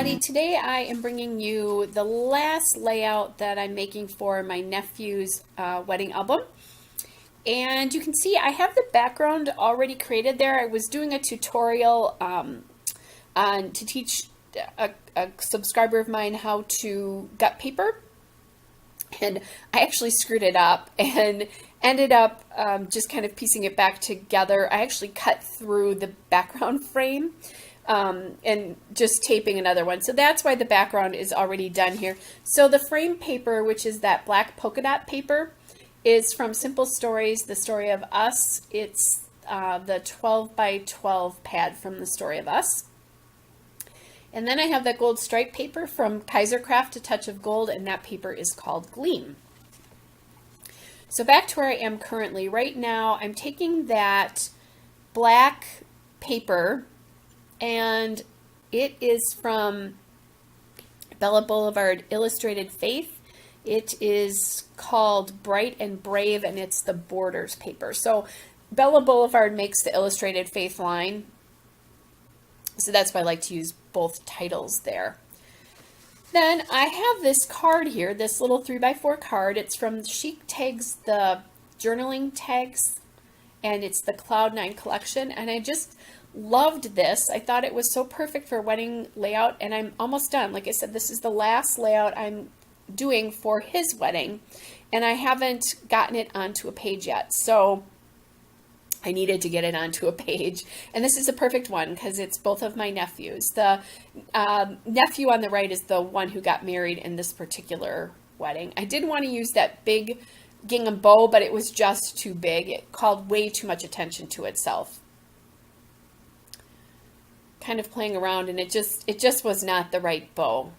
everybody. Today I am bringing you the last layout that I'm making for my nephew's wedding album. And you can see I have the background already created there. I was doing a tutorial to teach a subscriber of mine how to gut paper. And I actually screwed it up and ended up just kind of piecing it back together. I actually cut through the background frame and just taping another one. So that's why the background is already done here. So the frame paper, which is that black polka dot paper, is from Simple Stories, The Story of Us. It's the 12 by 12 pad from The Story of Us. And then I have that gold stripe paper from Kaisercraft, A Touch of Gold, and that paper is called Gleam. So back to where I am currently. Right now, I'm taking that black paper, and it is from Bella Boulevard Illustrated Faith. It is called Bright and Brave, and it's the Borders paper. So Bella Boulevard makes the Illustrated Faith line. So that's why I like to use both titles there. Then I have this card here, this little 3x4 card. It's from Chic Tags, the journaling tags, and it's the Cloud 9 collection. And I just loved this. I thought it was so perfect for a wedding layout, and I'm almost done. Like I said, this is the last layout I'm doing for his wedding, and I haven't gotten it onto a page yet. So I needed to get it onto a page, and this is a perfect one because it's both of my nephews. The nephew on the right is the one who got married in this particular wedding. I did want to use that big gingham bow, but it was just too big. It called way too much attention to itself. Kind of playing around, and it just was not the right bow.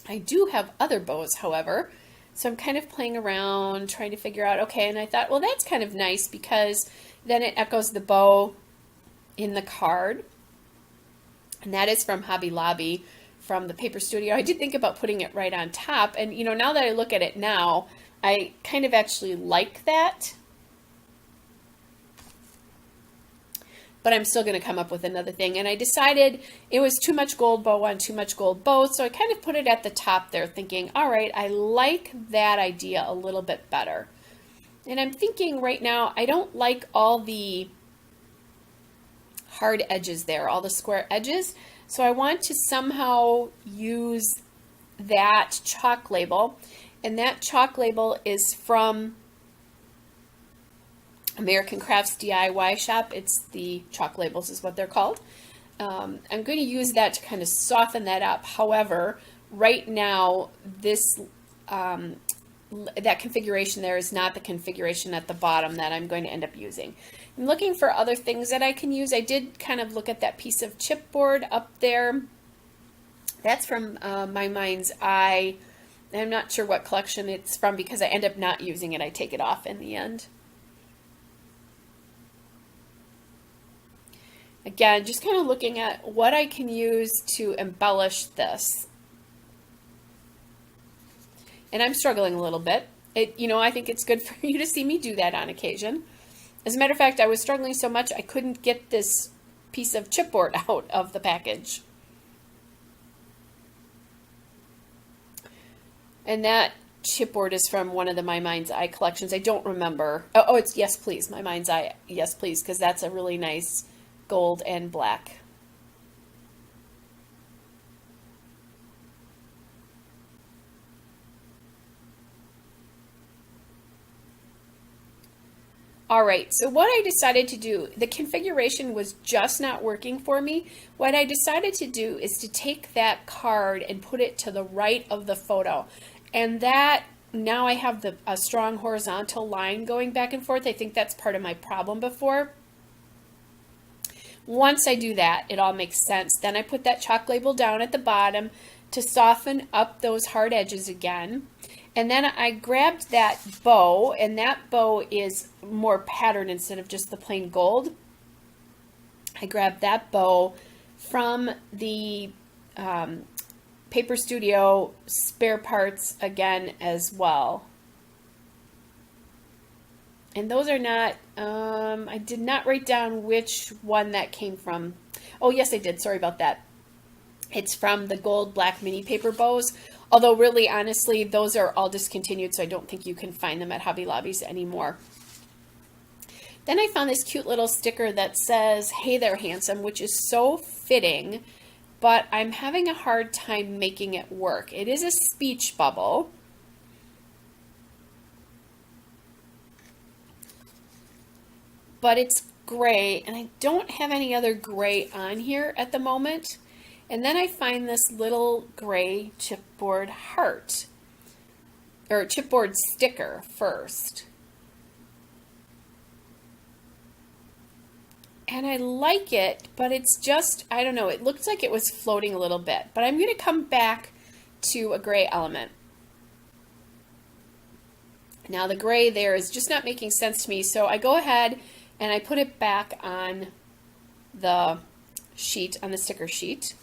I do have other bows, however. So I'm kind of playing around, trying to figure out, okay, and I thought, well, that's kind of nice because then it echoes the bow in the card. And that is from Hobby Lobby, from the Paper Studio. I did think about putting it right on top, and you know, now that I look at it now, I kind of actually like that. But I'm still going to come up with another thing. And I decided it was too much gold bow on too much gold bow, so I kind of put it at the top there thinking, all right, I like that idea a little bit better. And I'm thinking right now, I don't like all the hard edges there, all the square edges. So I want to somehow use that chalk label. And that chalk label is from American Crafts DIY Shop. It's the chalk labels is what they're called. I'm going to use that to kind of soften that up. However, right now, this that configuration there is not the configuration at the bottom that I'm going to end up using. I'm looking for other things that I can use. I did kind of look at that piece of chipboard up there. That's from My Mind's Eye. I'm not sure what collection it's from because I end up not using it. I take it off in the end. Again, just kind of looking at what I can use to embellish this. And I'm struggling a little bit. I think it's good for you to see me do that on occasion. As a matter of fact, I was struggling so much I couldn't get this piece of chipboard out of the package. And that chipboard is from one of the My Mind's Eye collections. I don't remember. Oh, it's Yes Please, My Mind's Eye, Yes Please, because that's a really nice gold and black. All right, so what I decided to do, the configuration was just not working for me. What I decided to do is to take that card and put it to the right of the photo. And that, now I have a strong horizontal line going back and forth. I think that's part of my problem before. Once I do that, it all makes sense. Then I put that chalk label down at the bottom to soften up those hard edges again. And then I grabbed that bow, and that bow is more patterned instead of just the plain gold. I grabbed that bow from the Paper Studio spare parts again as well. And those are not, I did not write down which one that came from. Oh, yes, I did. Sorry about that. It's from the gold black mini paper bows, although really honestly those are all discontinued, so I don't think you can find them at Hobby Lobbies anymore. Then I found this cute little sticker that says, "Hey there, handsome," which is so fitting, but I'm having a hard time making it work. It is a speech bubble. But it's gray, and I don't have any other gray on here at the moment. And then I find this little gray chipboard heart, or chipboard sticker first. And I like it, but it's just, I don't know, it looks like it was floating a little bit. But I'm going to come back to a gray element. Now the gray there is just not making sense to me, so I go ahead and I put it back on the sheet, on the sticker sheet.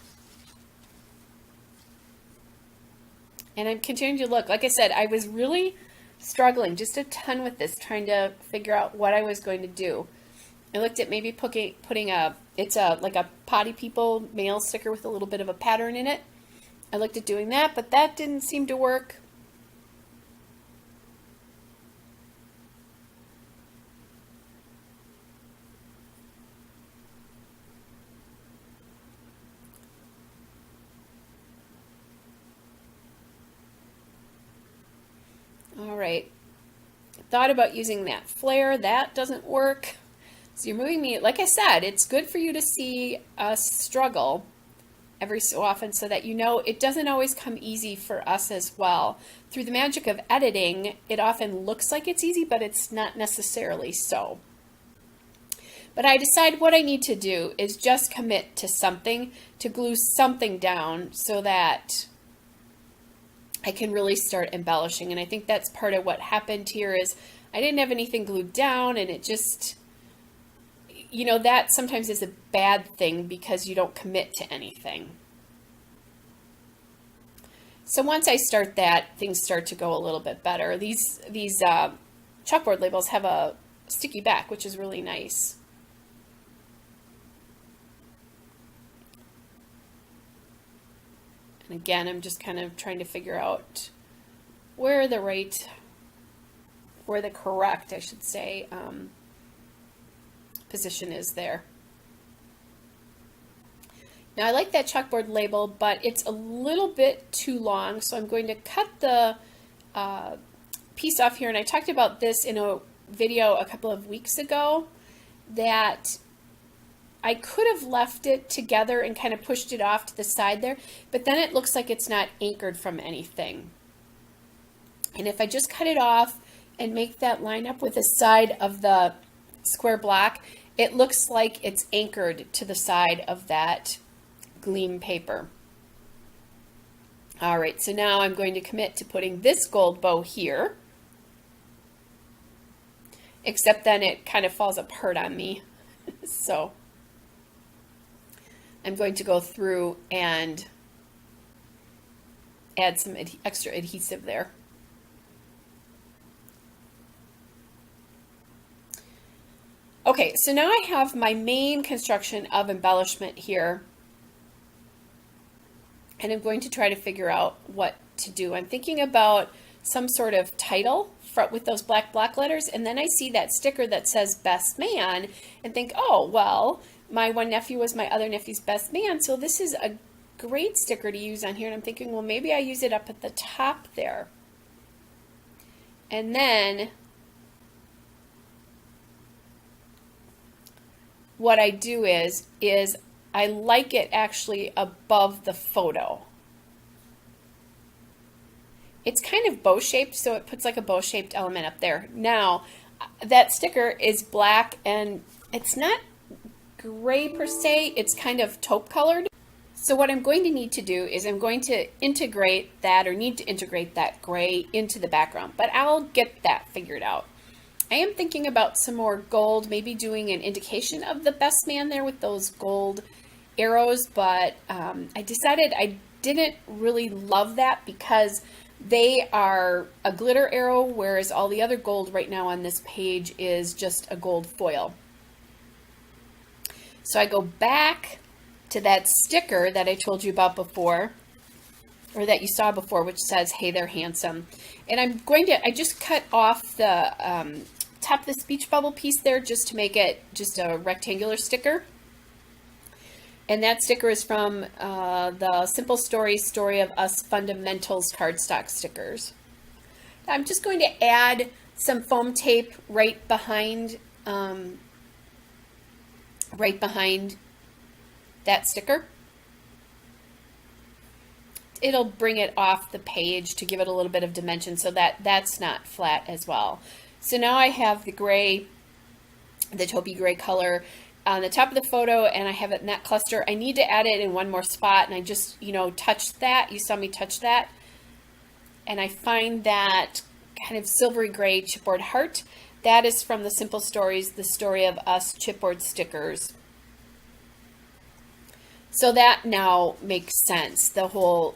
And I'm continuing to look. Like I said, I was really struggling just a ton with this, trying to figure out what I was going to do. I looked at maybe putting like a Potty People mail sticker with a little bit of a pattern in it. I looked at doing that, but that didn't seem to work. All right, thought about using that flare. That doesn't work. So you're moving me, like I said, it's good for you to see us struggle every so often so that you know it doesn't always come easy for us as well. Through the magic of editing, it often looks like it's easy, but it's not necessarily so. But I decide what I need to do is just commit to something, to glue something down so that I can really start embellishing. And I think that's part of what happened here is I didn't have anything glued down, and it just, you know, that sometimes is a bad thing because you don't commit to anything. So once I start that, things start to go a little bit better. These chalkboard labels have a sticky back, which is really nice. And again, I'm just kind of trying to figure out where the correct, I should say, position is there. Now I like that chalkboard label, but it's a little bit too long, so I'm going to cut the piece off here. And I talked about this in a video a couple of weeks ago, that I could have left it together and kind of pushed it off to the side there, but then it looks like it's not anchored from anything. And if I just cut it off and make that line up with the side of the square block, it looks like it's anchored to the side of that gleam paper. All right, so now I'm going to commit to putting this gold bow here, except then it kind of falls apart on me. So I'm going to go through and add some extra adhesive there. Okay, so now I have my main construction of embellishment here, and I'm going to try to figure out what to do. I'm thinking about some sort of title with those black block letters, and then I see that sticker that says Best Man and think, oh, well, my one nephew was my other nephew's best man, so this is a great sticker to use on here. And I'm thinking, well, maybe I use it up at the top there. And then what I do is I like it actually above the photo. It's kind of bow-shaped, so it puts like a bow-shaped element up there. Now, that sticker is black, and it's not gray per se, it's kind of taupe colored. So what I'm going to need to do is I'm going to integrate that, or need to integrate that gray into the background, but I'll get that figured out. I am thinking about some more gold, maybe doing an indication of the best man there with those gold arrows, but I decided I didn't really love that because they are a glitter arrow, whereas all the other gold right now on this page is just a gold foil. So I go back to that sticker that I told you about before, or that you saw before, which says, "Hey there, handsome." And I just cut off the top of the speech bubble piece there just to make it just a rectangular sticker. And that sticker is from the Simple Stories Story of Us Fundamentals cardstock stickers. I'm just going to add some foam tape right behind that sticker. It'll bring it off the page to give it a little bit of dimension so that that's not flat as well. So now I have the gray, the taupey gray color on the top of the photo, and I have it in that cluster. I need to add it in one more spot, and I just, touched that. You saw me touch that. And I find that kind of silvery gray chipboard heart. That is from the Simple Stories, the Story of Us chipboard stickers. So that now makes sense. The whole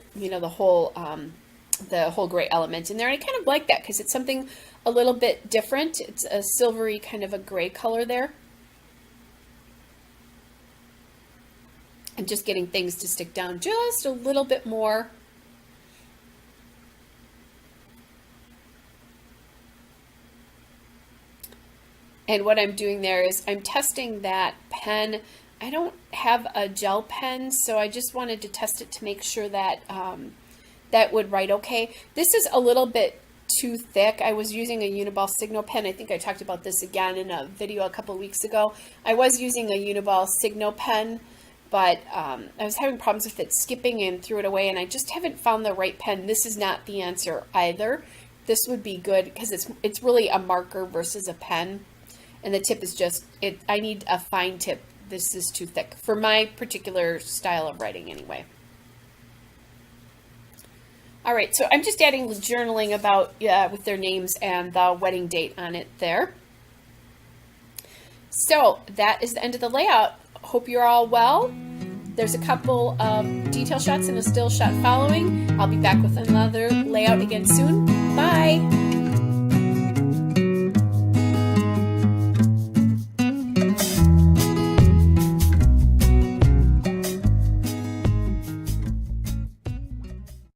gray element in there. And I kind of like that because it's something a little bit different. It's a silvery kind of a gray color there. And just getting things to stick down just a little bit more. And what I'm doing there is I'm testing that pen. I don't have a gel pen, so I just wanted to test it to make sure that that would write okay. This is a little bit too thick. I was using a Uniball Signal pen. I think I talked about this again in a video a couple of weeks ago. I was using a Uniball Signal pen, but I was having problems with it skipping and threw it away, and I just haven't found the right pen. This is not the answer either. This would be good because it's really a marker versus a pen, and the tip is just, I need a fine tip. This is too thick for my particular style of writing anyway. All right, so I'm just adding journaling about with their names and the wedding date on it there. So that is the end of the layout. Hope you're all well. There's a couple of detail shots and a still shot following. I'll be back with another layout again soon. Bye.